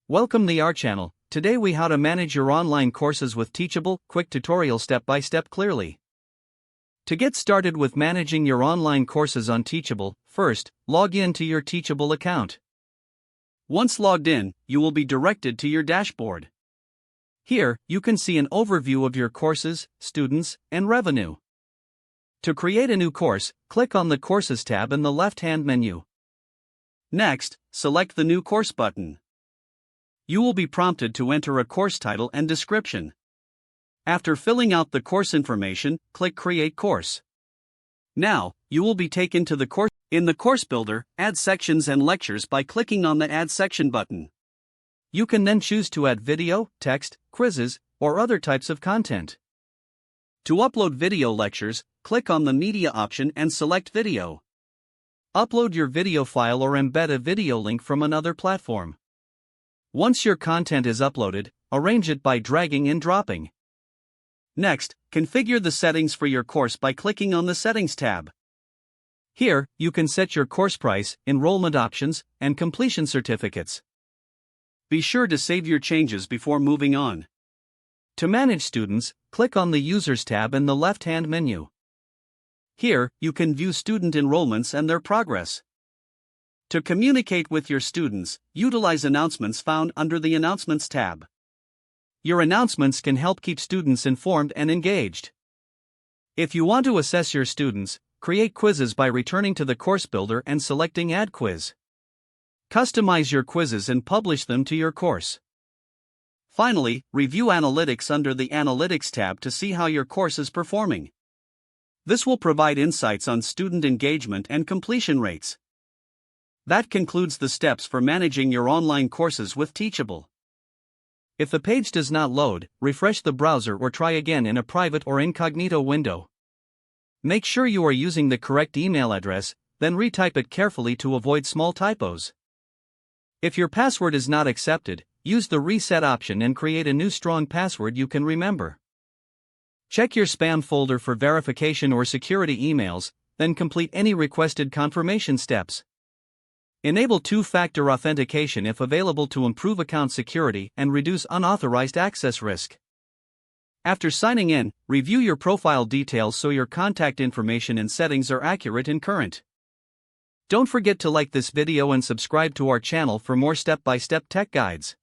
Welcome to our channel. Today we how to manage your online courses with Teachable, quick tutorial step by step clearly. To get started with managing your online courses on Teachable, first, log in to your Teachable account. Once logged in, you will be directed to your dashboard. Here, you can see an overview of your courses, students, and revenue. To create a new course, click on the Courses tab in the left-hand menu. Next, select the New Course button. You will be prompted to enter a course title and description. After filling out the course information, click Create Course. Now, you will be taken to the course. In the Course Builder, add sections and lectures by clicking on the Add Section button. You can then choose to add video, text, quizzes, or other types of content. To upload video lectures, click on the Media option and select Video. Upload your video file or embed a video link from another platform. Once your content is uploaded, arrange it by dragging and dropping. Next, configure the settings for your course by clicking on the Settings tab. Here, you can set your course price, enrollment options, and completion certificates. Be sure to save your changes before moving on. To manage students, click on the Users tab in the left-hand menu. Here, you can view student enrollments and their progress. To communicate with your students, utilize announcements found under the Announcements tab. Your announcements can help keep students informed and engaged. If you want to assess your students, create quizzes by returning to the Course Builder and selecting Add Quiz. Customize your quizzes and publish them to your course. Finally, review Analytics under the Analytics tab to see how your course is performing. This will provide insights on student engagement and completion rates. That concludes the steps for managing your online courses with Teachable. If the page does not load, refresh the browser or try again in a private or incognito window. Make sure you are using the correct email address, then retype it carefully to avoid small typos. If your password is not accepted, use the Reset option and create a new strong password you can remember. Check your spam folder for verification or security emails, then complete any requested confirmation steps. Enable two-factor authentication if available to improve account security and reduce unauthorized access risk. After signing in, review your profile details so your contact information and settings are accurate and current. Don't forget to like this video and subscribe to our channel for more step-by-step tech guides.